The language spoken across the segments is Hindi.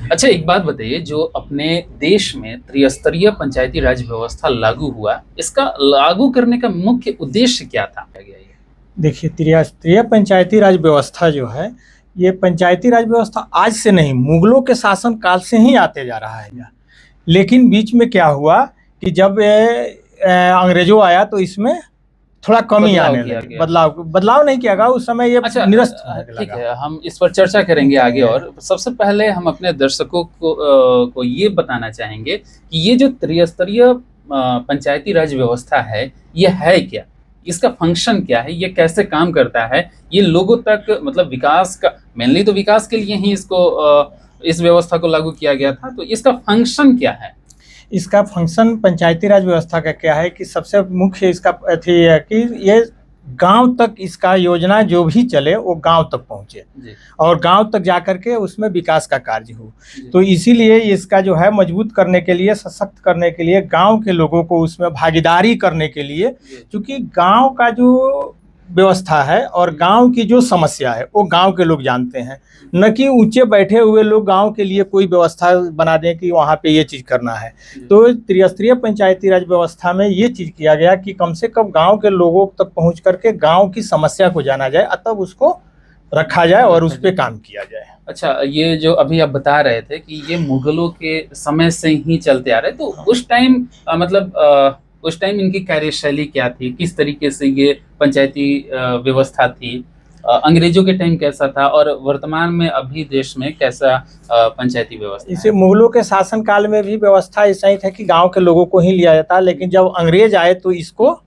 अच्छा, एक बात बताइए, जो अपने देश में त्रिस्तरीय पंचायती राज व्यवस्था लागू हुआ, इसका लागू करने का मुख्य उद्देश्य क्या था? देखिए, त्रिस्तरीय पंचायती राज व्यवस्था जो है, ये पंचायती राज व्यवस्था आज से नहीं, मुगलों के शासन काल से ही आते जा रहा है यह। लेकिन बीच में क्या हुआ कि जब अंग्रेजों आया तो इसमें थोड़ा कमी आने लगी, बदलाव नहीं किया गया उस समय, ये अच्छा, निरस्त ठीक है, हम इस पर चर्चा करेंगे आगे। और सबसे पहले हम अपने दर्शकों को ये बताना चाहेंगे कि ये जो त्रिस्तरीय पंचायती राज व्यवस्था है, ये है क्या, इसका फंक्शन क्या है, ये कैसे काम करता है, ये लोगों तक मतलब विकास का, मेनली तो विकास के लिए ही इसको इस व्यवस्था को लागू किया गया था, तो इसका फंक्शन क्या है? इसका फंक्शन पंचायती राज व्यवस्था का क्या है कि सबसे मुख्य इसका अथी है कि ये गांव तक इसका योजना जो भी चले वो गांव तक पहुंचे और गांव तक जाकर के उसमें विकास का कार्य हो। तो इसीलिए इसका जो है मजबूत करने के लिए, सशक्त करने के लिए, गांव के लोगों को उसमें भागीदारी करने के लिए, क्योंकि गांव का जो व्यवस्था है और गांव की जो समस्या है वो गांव के लोग जानते हैं, न कि ऊंचे बैठे हुए लोग गांव के लिए कोई व्यवस्था बना दें कि वहाँ पे ये चीज़ करना है। तो त्रिस्तरीय पंचायती राज व्यवस्था में ये चीज़ किया गया कि कम से कम गांव के लोगों तक पहुँच करके गांव की समस्या को जाना जाए, तब उसको रखा जाए और उस पर काम किया जाए। अच्छा, ये जो अभी आप बता रहे थे कि ये मुगलों के समय से ही चलते आ रहे, तो उस टाइम मतलब उस टाइम इनकी कार्यशैली क्या थी, किस तरीके से ये पंचायती व्यवस्था थी, अंग्रेजों के टाइम कैसा था, और वर्तमान में अभी देश में कैसा पंचायती व्यवस्था? इसे मुगलों के शासन काल में भी व्यवस्था ऐसा ही था कि गांव के लोगों को ही लिया जाता, लेकिन जब अंग्रेज आए तो इसको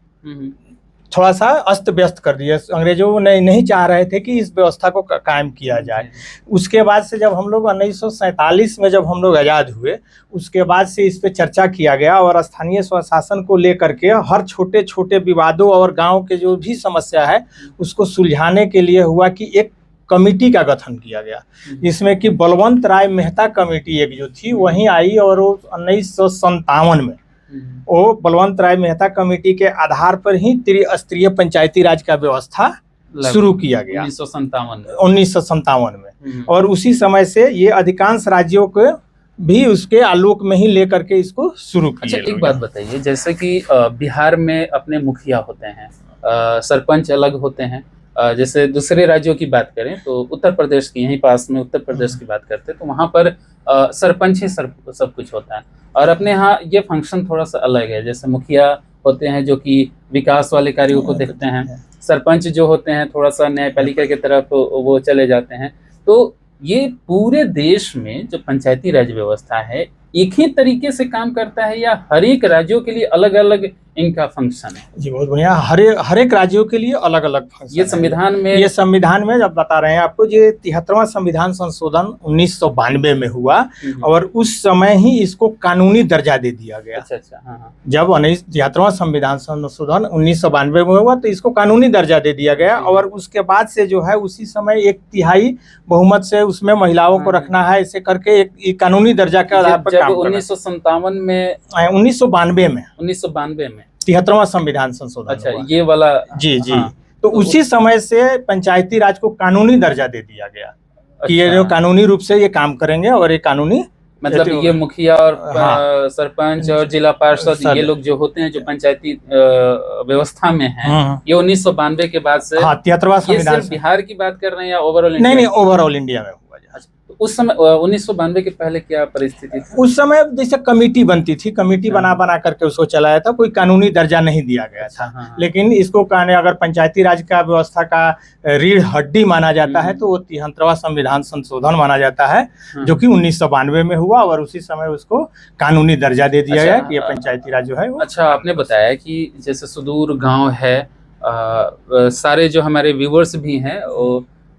थोड़ा सा अस्त व्यस्त कर दिया। अंग्रेजों ने नहीं चाह रहे थे कि इस व्यवस्था को कायम किया जाए। उसके बाद से जब हम लोग 1947 में जब हम लोग आज़ाद हुए, उसके बाद से इस पे चर्चा किया गया और स्थानीय स्वशासन को लेकर के हर छोटे छोटे विवादों और गांव के जो भी समस्या है उसको सुलझाने के लिए हुआ कि एक कमेटी का गठन किया गया, जिसमें कि बलवंत राय मेहता कमेटी एक जो थी वहीं आई, और वो 1957 में वो बलवंत राय मेहता कमेटी के आधार पर ही त्रिस्तरीय पंचायती राज का व्यवस्था शुरू किया गया 1957 में। और उसी समय से ये अधिकांश राज्यों को भी उसके आलोक में ही लेकर के इसको शुरू किया। अच्छा, एक बात बताइए, जैसे कि बिहार में अपने मुखिया होते हैं, सरपंच अलग होते हैं, जैसे दूसरे राज्यों की बात करें तो उत्तर प्रदेश की, यहीं पास में उत्तर प्रदेश की बात करते हैं तो वहाँ पर सरपंच ही सब कुछ होता है, और अपने यहाँ ये फंक्शन थोड़ा सा अलग है। जैसे मुखिया होते हैं जो कि विकास वाले कार्यों को देखते हैं, सरपंच जो होते हैं थोड़ा सा न्यायपालिका की तरफ वो चले जाते हैं। तो ये पूरे देश में जो पंचायती राज व्यवस्था है एक ही तरीके से काम करता है या हर एक राज्यों के लिए अलग अलग इनका फंक्शन है? जी बहुत बढ़िया, हर एक राज्यों के लिए अलग अलग फंक्शन। ये संविधान में जब बता रहे हैं आपको, ये 73वां संविधान संशोधन 1992 में हुआ और उस समय ही इसको कानूनी दर्जा दे दिया गया। अच्छा, हाँ। जब 73वां संविधान संशोधन 1992 में हुआ तो इसको कानूनी दर्जा दे दिया गया, और उसके बाद से जो है उसी समय 1/3 बहुमत से उसमें महिलाओं को रखना है, ऐसे करके एक कानूनी दर्जा के आधार पर 1997 में 1992 में 73वां संविधान संशोधन। अच्छा, ये वाला जी। हाँ। तो उसी समय से पंचायती राज को कानूनी दर्जा दे दिया गया कि ये जो कानूनी रूप से ये काम करेंगे, और ये कानूनी मतलब ये मुखिया और सरपंच और जिला पार्षद ये लोग जो होते हैं जो पंचायती व्यवस्था में हैं, ये 1992 के बाद से। 73वां संविधान। ये सिर्फ बिहार की बात कर रहे हैं या ओवरऑल? नहीं, ओवरऑल इंडिया में हुआ। उस समय 1992 के पहले क्या परिस्थिति थी? उस समय जैसे कमेटी बनती थी, कमेटी बना करके उसको चलाया था, कोई कानूनी दर्जा नहीं दिया गया था। लेकिन इसको अगर पंचायती राज का व्यवस्था का रीढ़ हड्डी माना जाता है तो वो 73वां संविधान संशोधन माना जाता है, जो कि 1992 में हुआ, और उसी समय उसको कानूनी दर्जा दे दिया गया कि ये पंचायती राज जो है। अच्छा, आपने बताया कि जैसे सुदूर गाँव है, सारे जो हमारे व्यूवर्स भी हैं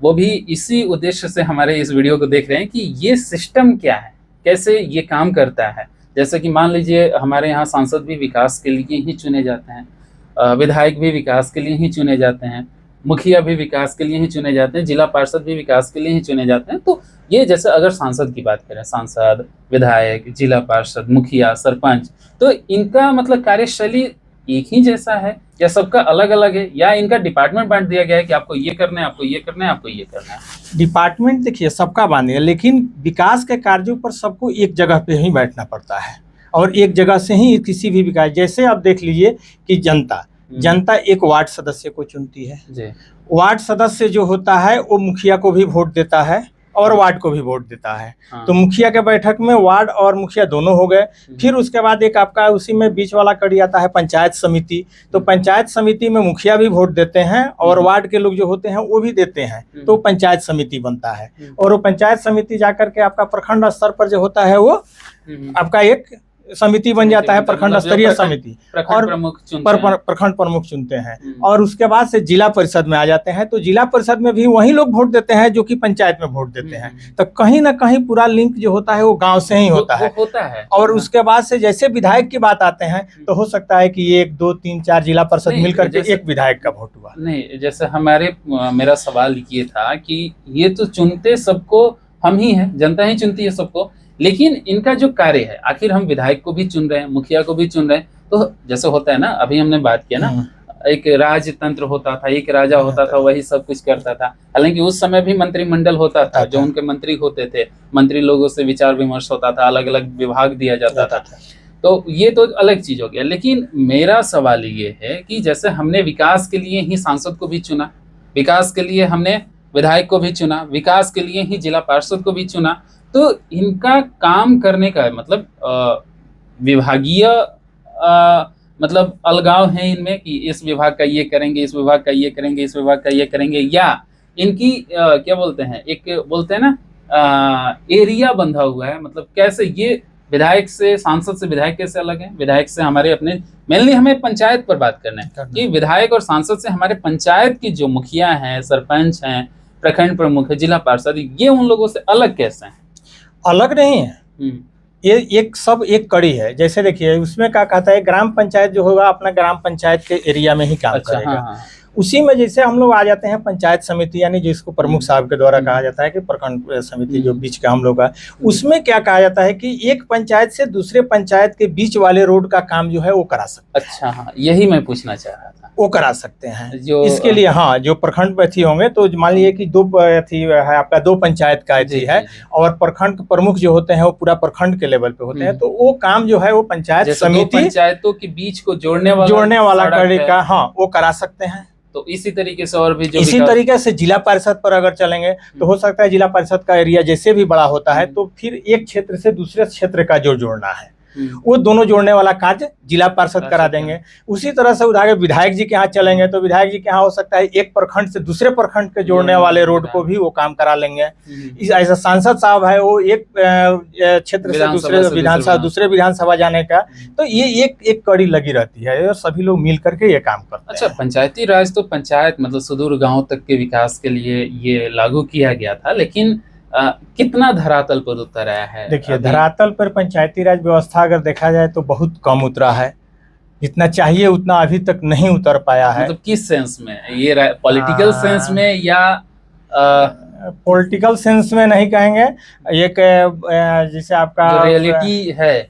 वो भी इसी उद्देश्य से हमारे इस वीडियो को देख रहे हैं कि ये सिस्टम क्या है, कैसे ये काम करता है। जैसे कि मान लीजिए हमारे यहाँ सांसद भी विकास के लिए ही चुने जाते हैं, विधायक भी विकास के लिए ही चुने जाते हैं, मुखिया भी विकास के लिए ही चुने जाते हैं, जिला पार्षद भी विकास के लिए ही चुने जाते हैं। तो ये जैसे अगर सांसद की बात करें, सांसद, विधायक, जिला पार्षद, मुखिया, सरपंच, तो इनका मतलब कार्यशैली एक ही जैसा है या सबका अलग अलग है, या इनका डिपार्टमेंट बांट दिया गया है कि आपको ये करना है, आपको ये करना है, आपको ये करना है? डिपार्टमेंट देखिए सबका बांध है, लेकिन विकास के कार्यों पर सबको एक जगह पे ही बैठना पड़ता है और एक जगह से ही किसी भी विकास, जैसे आप देख लीजिए कि जनता एक वार्ड सदस्य को चुनती है जी। वार्ड सदस्य जो होता है वो मुखिया को भी वोट देता है और वार्ड को भी वोट देता है। हाँ। तो मुखिया के बैठक में वार्ड और मुखिया दोनों हो गए। फिर उसके बाद एक आपका उसी में बीच वाला कड़ी आता है पंचायत समिति। तो पंचायत समिति में मुखिया भी वोट देते हैं और वार्ड के लोग जो होते हैं वो भी देते हैं, तो पंचायत समिति बनता है। और वो पंचायत समिति जाकर के आपका प्रखंड स्तर पर जो होता है वो आपका एक समिति बन जाता है, प्रखंड स्तरीय समिति, और प्रखंड प्रमुख चुनते हैं। और उसके बाद से जिला परिषद में आ जाते हैं। तो जिला परिषद में भी वही लोग वोट देते हैं जो कि पंचायत में वोट देते हैं। तो कहीं ना कहीं पूरा लिंक जो होता है वो गांव से ही होता है। और उसके बाद से जैसे विधायक की बात आते हैं तो हो सकता है कि 1 2 3 4 जिला परिषद मिलकर के एक विधायक का वोट हुआ। नहीं, जैसे मेरा सवाल ये था कि ये तो चुनते सबको हम ही हैं, जनता ही चुनती है सबको, लेकिन इनका जो कार्य है, आखिर हम विधायक को भी चुन रहे हैं, मुखिया को भी चुन रहे हैं। तो जैसे होता है ना, अभी हमने बात किया ना, एक राजतंत्र होता था, एक राजा होता था, वही सब कुछ करता था। हालांकि उस समय भी मंत्रिमंडल होता था, जो उनके मंत्री होते थे, मंत्री लोगों से विचार विमर्श होता था, अलग अलग विभाग दिया जाता था। तो ये तो अलग चीज हो गया। लेकिन मेरा सवाल ये है कि जैसे हमने विकास के लिए ही सांसद को भी चुना, विकास के लिए हमने विधायक को भी चुना, विकास के लिए ही जिला पार्षद को भी चुना, तो इनका काम करने का मतलब विभागीय मतलब अलगाव है इनमें कि इस विभाग का ये करेंगे, इस विभाग का ये करेंगे, इस विभाग का ये करेंगे, या इनकी क्या बोलते हैं, एक बोलते हैं ना एरिया बंधा हुआ है? मतलब कैसे ये विधायक से, सांसद से विधायक कैसे अलग है? विधायक से हमारे अपने, मेनली हमें पंचायत पर बात करना है कि विधायक और सांसद से हमारे पंचायत की जो मुखिया हैं, सरपंच हैं, प्रखंड प्रमुख है, जिला पार्षद, ये उन लोगों से अलग कैसे हैं? अलग नहीं है, ये एक कड़ी है। जैसे देखिए उसमें क्या कहता है, ग्राम पंचायत जो होगा अपना ग्राम पंचायत के एरिया में ही काम करेगा। हाँ। उसी में जैसे हम लोग आ जाते हैं पंचायत समिति, यानी जिसको प्रमुख साहब के द्वारा कहा जाता है कि प्रखंड समिति जो बीच का हम लोग का, उसमें क्या कहा जाता है कि एक पंचायत से दूसरे पंचायत के बीच वाले रोड का काम जो है वो करा सकते हैं। अच्छा, हाँ, यही मैं पूछना चाह रहा था। वो करा सकते हैं जो इसके लिए, हाँ, जो प्रखंड पे थी होंगे, तो मान लीजिए कि 2 है आपका, 2 पंचायत का थी है, और प्रखंड प्रमुख जो होते हैं वो पूरा प्रखंड के लेवल पे होते हैं। तो वो काम जो है वो पंचायत समिति, पंचायतों के बीच को जोड़ने वाला कड़ी का, हाँ, वो करा सकते हैं। तो इसी तरीके से और भी जो इसी तरीके से जिला परिषद पर अगर चलेंगे तो हो सकता है जिला परिषद का एरिया जैसे भी बड़ा होता है तो फिर एक क्षेत्र से दूसरे क्षेत्र का जो जोड़ना है वो दोनों जोड़ने वाला कार्य जिला पार्षद करा देंगे। उसी तरह से उदाहरण विधायक जी के यहाँ चलेंगे तो विधायक जी के यहाँ हो सकता है एक प्रखंड से दूसरे प्रखंड के जोड़ने वाले रोड को भी वो काम करा लेंगे। ऐसा सांसद साहब है वो एक क्षेत्र से दूसरे विधानसभा, दूसरे विधानसभा जाने का, तो ये एक कड़ी लगी रहती है और सभी लोग मिल करके ये काम करते हैं। अच्छा, पंचायती राज तो पंचायत मतलब सुदूर गाँव तक के विकास के लिए ये लागू किया गया था, लेकिन कितना धरातल पर उतर आया है? देखिए धरातल पर पंचायती राज व्यवस्था अगर देखा जाए तो बहुत कम उतरा है, जितना चाहिए उतना अभी तक नहीं उतर पाया है। मतलब किस सेंस में? ये पॉलिटिकल सेंस में या पॉलिटिकल सेंस में नहीं कहेंगे, एक जैसे आपका रियलिटी है।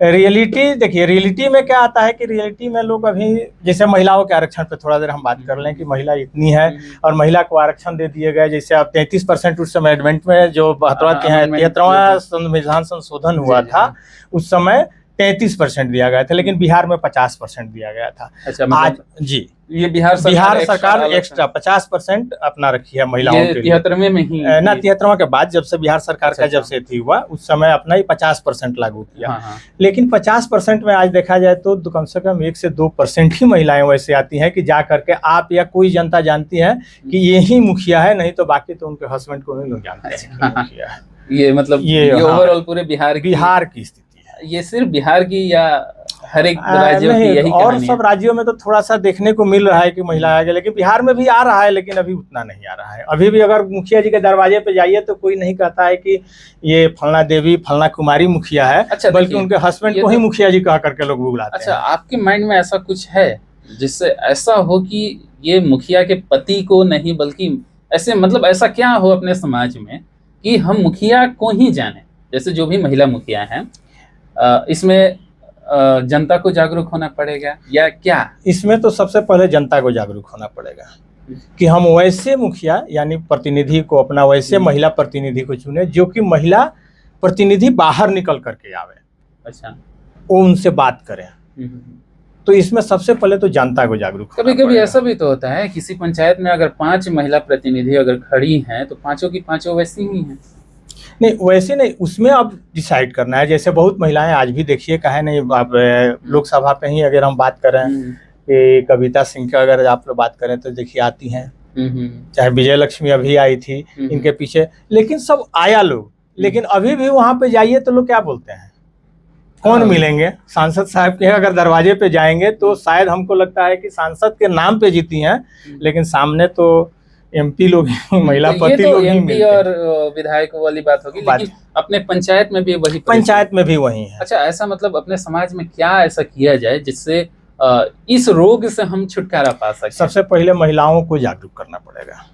रियलिटी देखिए, रियलिटी में क्या आता है कि रियलिटी में लोग अभी जैसे महिलाओं के आरक्षण पे थोड़ा देर हम बात कर लें कि महिला इतनी है और महिला को आरक्षण दे दिए गए। जैसे आप 33% उस समय एडमेंट में जो 73वां संविधान संशोधन हुआ था उस समय 33% दिया गया था, लेकिन बिहार में 50% दिया गया था। अच्छा, आज जी ये बिहार सरकार एक्स्ट्रा 50% अपना रखी है महिलाओं के लिए। 73वें में ही ना 73वां के बाद जब से बिहार सरकार का जब से थी हुआ उस समय अपना ही 50% लागू किया। हाँ। लेकिन 50% में आज देखा जाए तो कम से कम 1 से 2% ही महिलाएं वैसे आती हैं कि जा करके आप या कोई जनता जानती है कि ये ही मुखिया है, नहीं तो बाकी तो उनके हस्बैंड को नहीं लोग जानते हैं मुखिया है। ये मतलब ये ओवरऑल पूरे बिहार की स्थिति है। ये सिर्फ बिहार की या हर एक राज्यों की यही और सब राज्यों में तो थोड़ा सा देखने को मिल रहा है कि महिला आ गया, लेकिन बिहार में भी आ रहा है, लेकिन अभी उतना नहीं आ रहा है। अभी भी अगर मुखिया जी के दरवाजे पे जाइए तो कोई नहीं कहता है कि ये फलना देवी फलना कुमारी मुखिया है। अच्छा, बल्कि उनके हस्बैंड को ही मुखिया जी कह करके लोग बुलाते हैं। अच्छा, आपके माइंड में ऐसा कुछ है जिससे ऐसा हो कि ये मुखिया के पति को नहीं, बल्कि ऐसे मतलब ऐसा क्या हो अपने समाज में कि हम मुखिया को ही जाने? जैसे जो भी महिला मुखिया हैं इसमें जनता को जागरूक होना पड़ेगा या क्या? इसमें तो सबसे पहले जनता को जागरूक होना पड़ेगा कि हम वैसे मुखिया यानी प्रतिनिधि को, अपना वैसे महिला प्रतिनिधि को चुने जो कि महिला प्रतिनिधि बाहर निकल करके आवे। अच्छा, वो उनसे बात करें। तो इसमें सबसे पहले तो जनता को जागरूक होना कभी कभी पड़ेगा। ऐसा भी तो होता है किसी पंचायत में अगर 5 महिला प्रतिनिधि अगर खड़ी हैं तो पांचों की पांचों वैसी ही हैं। नहीं, वैसे नहीं, उसमें अब डिसाइड करना है। जैसे बहुत महिलाएं आज भी देखिए, कहे नहीं, आप लोकसभा पे ही अगर हम बात करें कि कविता सिंह का अगर आप लोग बात करें तो देखिए आती हैं, चाहे विजय लक्ष्मी अभी आई थी इनके पीछे, लेकिन सब आया लोग। लेकिन अभी भी वहां पे जाइए तो लोग क्या बोलते हैं, कौन मिलेंगे? सांसद साहब के अगर दरवाजे पे जाएंगे तो शायद हमको लगता है कि सांसद के नाम पे जीती हैं, लेकिन सामने तो एमपी लोग, महिला पति तो लोग ही एमपी मिलते और हैं। विधायक वाली बात होगी, लेकिन अपने पंचायत में भी वही पंचायत में भी वही है। अच्छा, ऐसा मतलब अपने समाज में क्या ऐसा किया जाए जिससे इस रोग से हम छुटकारा पा सकें? सबसे पहले महिलाओं को जागरूक करना पड़ेगा।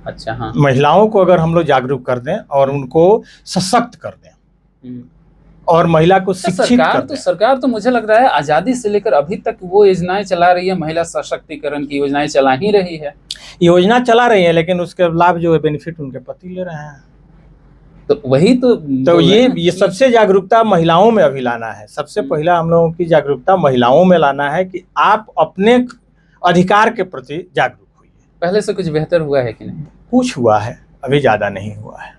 अच्छा, हाँ, महिलाओं को अगर हम लोग जागरूक कर दें और उनको सशक्त कर दें और महिला को शिक्षित कर दें। सरकार तो मुझे लग रहा है आजादी से लेकर अभी तक वो योजनाएं चला रही है, महिला सशक्तिकरण की योजनाएं चला ही रही है। योजना चला रही है, लेकिन उसके लाभ जो है बेनिफिट उनके पति ले रहे हैं। तो वही तो ये सबसे जागरूकता महिलाओं में अभी लाना है। सबसे पहला हम लोगों की जागरूकता महिलाओं में लाना है कि आप अपने अधिकार के प्रति जागरूक होइए। पहले से कुछ बेहतर हुआ है कि नहीं? कुछ हुआ है, अभी ज्यादा नहीं हुआ है,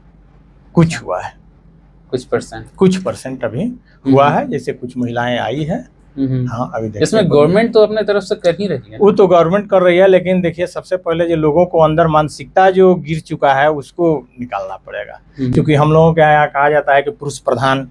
कुछ हुआ है, कुछ परसेंट अभी हुआ है। जैसे कुछ महिलाएं आई है, हाँ, अभी देखिए इसमें गवर्नमेंट तो अपने तरफ से कर ही रही है। वो तो गवर्नमेंट कर रही है, लेकिन देखिए सबसे पहले जो लोगों को अंदर मानसिकता जो गिर चुका है उसको निकालना पड़ेगा। क्योंकि हम लोगों के यहाँ कहा जाता है कि पुरुष प्रधान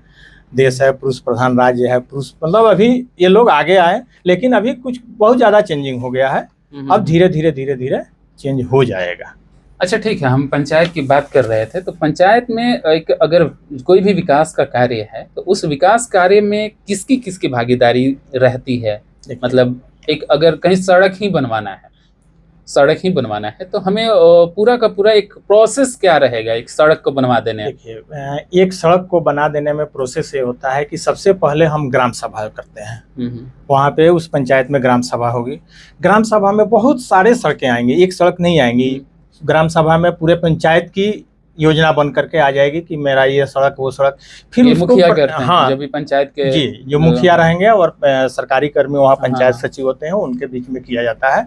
देश है, पुरुष प्रधान राज्य है, पुरुष मतलब अभी ये लोग आगे आए, लेकिन अभी कुछ बहुत ज्यादा चेंजिंग हो गया है। अब धीरे धीरे चेंज हो जाएगा। अच्छा, ठीक है, हम पंचायत की बात कर रहे थे, तो पंचायत में एक अगर कोई भी विकास का कार्य है तो उस विकास कार्य में किसकी भागीदारी रहती है? मतलब एक अगर कहीं सड़क ही बनवाना है तो हमें पूरा का पूरा एक प्रोसेस क्या रहेगा एक सड़क को बनवा देने? देखिए, एक सड़क को बना देने में प्रोसेस ये होता है कि सबसे पहले हम ग्राम सभा करते हैं। वहाँ पे उस पंचायत में ग्राम सभा होगी। ग्राम सभा में बहुत सारे सड़कें आएंगी, एक सड़क नहीं आएंगी। ग्राम सभा में पूरे पंचायत की योजना बन करके आ जाएगी कि मेरा ये सड़क, वो सड़क। फिर मुखिया करते हैं, हाँ, जो भी पंचायत के जी, जो मुखिया रहेंगे और सरकारी कर्मी वहाँ पंचायत सचिव होते हैं, उनके बीच में किया जाता है।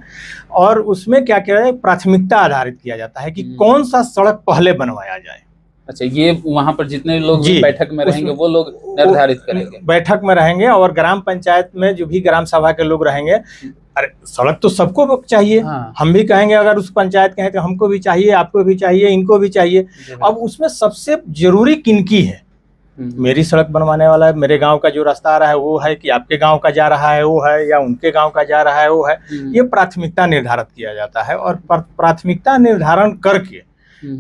और उसमें क्या किया जाए, प्राथमिकता आधारित किया जाता है कि कौन सा सड़क पहले बनवाया जाए। अच्छा, ये वहाँ पर जितने लोग बैठक में रहेंगे वो लोग निर्धारित करेंगे, बैठक में रहेंगे। और ग्राम पंचायत में जो भी ग्राम सभा के लोग रहेंगे, अरे सड़क तो सबको चाहिए। हम भी कहेंगे, अगर उस पंचायत कहें तो हमको भी चाहिए, आपको भी चाहिए, इनको भी चाहिए। अब उसमें सबसे जरूरी किनकी है? मेरी सड़क बनवाने वाला है, मेरे गांव का जो रास्ता आ रहा है वो है, कि आपके गांव का जा रहा है वो है, या उनके गांव का जा रहा है वो है। ये प्राथमिकता निर्धारित किया जाता है और प्राथमिकता निर्धारण करके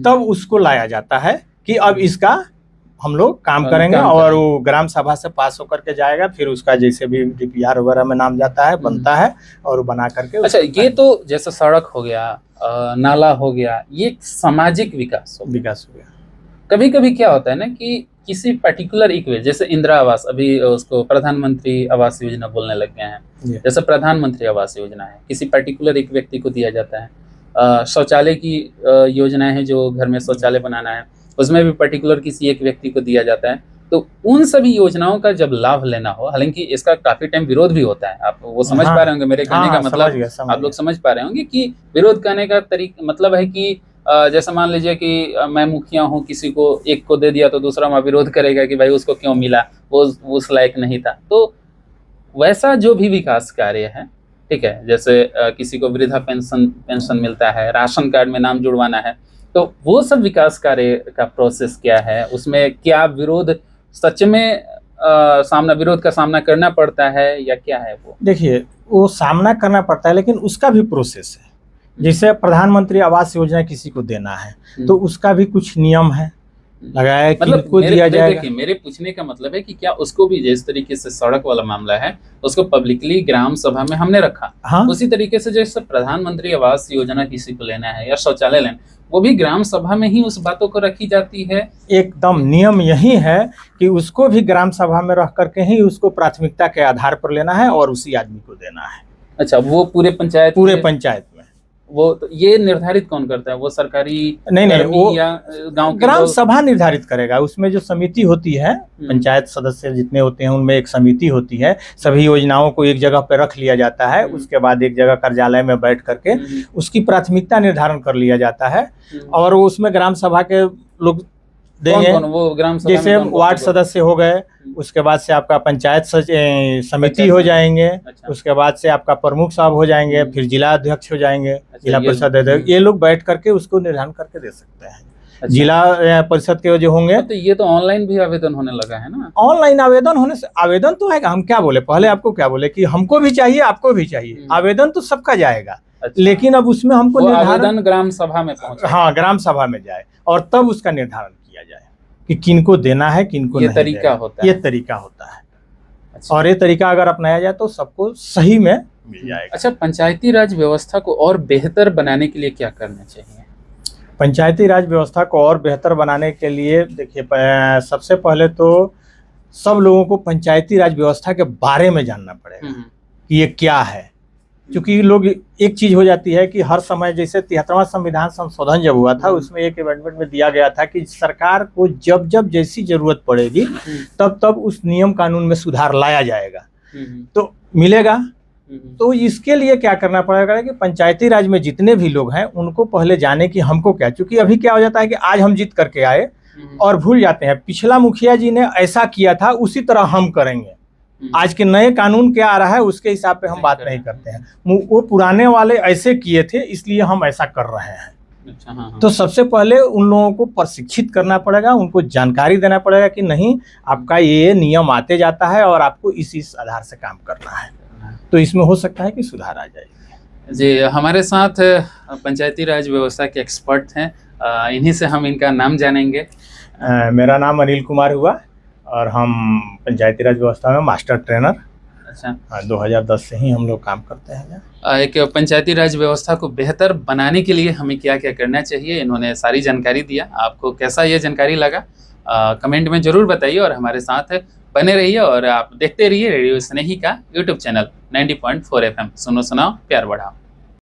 तब उसको लाया जाता है कि अब इसका हम लोग काम करेंगे। और वो ग्राम सभा से पास होकर के जाएगा, फिर उसका जैसे भी डीपीआर वगैरह में नाम जाता है, बनता है और बना करके। अच्छा, ये तो जैसे सड़क हो गया, नाला हो गया, ये सामाजिक विकास हो गया। कभी कभी क्या होता है ना कि किसी पर्टिकुलर इक्वेशन, जैसे इंदिरा आवास, अभी उसको प्रधानमंत्री आवास योजना बोलने लग गए हैं। जैसे प्रधानमंत्री आवास योजना है, किसी पर्टिकुलर एक व्यक्ति को दिया जाता है। शौचालय की योजना है, जो घर में शौचालय बनाना है, उसमें भी पर्टिकुलर किसी एक व्यक्ति को दिया जाता है। तो उन सभी योजनाओं का जब लाभ लेना हो, हालांकि इसका काफी टाइम विरोध भी होता है, आप वो समझ पा रहे होंगे मेरे कहने का मतलब, आप लोग समझ पा रहे होंगे कि विरोध करने का तरीका मतलब है कि जैसे मान लीजिए कि मैं मुखिया हूँ, किसी को एक को दे दिया तो दूसरा वहाँ विरोध करेगा कि भाई उसको क्यों मिला, वो उस लायक नहीं था। तो वैसा जो भी विकास कार्य है, ठीक है, जैसे किसी को वृद्धा पेंशन मिलता है, राशन कार्ड में नाम जुड़वाना है, तो वो सब विकास कार्य का प्रोसेस क्या है? उसमें क्या विरोध सच में विरोध का सामना करना पड़ता है या क्या है? वो देखिए, वो सामना करना पड़ता है, लेकिन उसका भी प्रोसेस है। जैसे प्रधानमंत्री आवास योजना किसी को देना है तो उसका भी कुछ नियम है लगाया कि मतलब को दिया जाएगा। मेरे पूछने का मतलब है कि क्या उसको भी जिस तरीके से सड़क वाला मामला है उसको पब्लिकली ग्राम सभा में हमने रखा, उसी तरीके से जैसे प्रधानमंत्री आवास योजना किसी को लेना है या शौचालय लेना, वो भी ग्राम सभा में ही उस बातों को रखी जाती है? एकदम नियम यही है कि उसको भी ग्राम सभा में रख करके ही उसको प्राथमिकता के आधार पर लेना है और उसी आदमी को देना है। अच्छा, वो पूरे पंचायत पंचायत में वो तो ये निर्धारित कौन करता है? वो सरकारी नहीं वो या गांव के ग्राम सभा निर्धारित करेगा। उसमें जो समिति होती है, पंचायत सदस्य जितने होते हैं उनमें एक समिति होती है, सभी योजनाओं को एक जगह पर रख लिया जाता है, उसके बाद एक जगह कार्यालय में बैठ करके उसकी प्राथमिकता निर्धारण कर लिया जाता है और उसमें ग्राम सभा के लोग देंगे। वो ग्राम सभा जैसे वार्ड सदस्य हो गए, उसके बाद से आपका पंचायत समिति हो जाएंगे, उसके बाद से आपका प्रमुख साहब हो जाएंगे, फिर जिला अध्यक्ष हो जाएंगे, जिला परिषद अध्यक्ष। ये लोग बैठ करके उसको निर्धारण करके दे सकते हैं। जिला परिषद के जो होंगे। तो ये तो ऑनलाइन भी आवेदन होने लगा है ना? ऑनलाइन आवेदन होने से आवेदन तो है, हम क्या बोले, पहले आपको क्या बोले कि हमको भी चाहिए आपको भी चाहिए, आवेदन तो सबका जाएगा। लेकिन अब उसमें हमको आवेदन ग्राम सभा में पहुंचे, हाँ ग्राम सभा में जाए और तब उसका निर्धारण किया जाए कि किनको देना है किनको नहीं। तरीका होता है, ये तरीका होता है। अच्छा। और ये तरीका अगर अपनाया जाए तो सबको सही में मिल जाएगा। अच्छा, पंचायती राज व्यवस्था को और बेहतर बनाने के लिए क्या करना चाहिए? पंचायती राज व्यवस्था को और बेहतर बनाने के लिए देखिए, सबसे पहले तो सब लोगों को पंचायती राज व्यवस्था के बारे में जानना पड़ेगा कि ये क्या है। क्योंकि लोग एक चीज हो जाती है कि हर समय, जैसे 73वां संविधान संशोधन जब हुआ था उसमें एक अमेंडमेंट में दिया गया था कि सरकार को जब जब जैसी जरूरत पड़ेगी तब तब उस नियम कानून में सुधार लाया जाएगा तो मिलेगा। तो इसके लिए क्या करना पड़ेगा कि पंचायती राज में जितने भी लोग हैं उनको पहले जाने कि हमको क्या, क्योंकि अभी क्या हो जाता है कि आज हम जीत करके आए और भूल जाते हैं पिछला मुखिया जी ने ऐसा किया था उसी तरह हम करेंगे। आज के नए कानून क्या आ रहा है उसके हिसाब पे हम बात नहीं करते हैं। वो पुराने वाले ऐसे किए थे इसलिए हम ऐसा कर रहे हैं। अच्छा, हाँ। तो सबसे पहले उन लोगों को प्रशिक्षित करना पड़ेगा, उनको जानकारी देना पड़ेगा कि नहीं आपका ये नियम आते जाता है और आपको इस आधार से काम करना है। तो इसमें हो सकता है कि सुधार आ जाएगा। जी, हमारे साथ पंचायती राज व्यवस्था के एक्सपर्ट हैं, इन्हीं से हम इनका नाम जानेंगे। मेरा नाम अनिल कुमार हुआ और हम पंचायती राज व्यवस्था में मास्टर ट्रेनर। अच्छा, 2010 से ही हम लोग काम करते हैं। एक पंचायती राज व्यवस्था को बेहतर बनाने के लिए हमें क्या क्या करना चाहिए, इन्होंने सारी जानकारी दिया। आपको कैसा ये जानकारी लगा कमेंट में जरूर बताइए और हमारे साथ बने रहिए और आप देखते रहिए रेडियो स्नेही का यूट्यूब चैनल 90.4 FM। सुनो सुनाओ प्यार बढ़ाओ।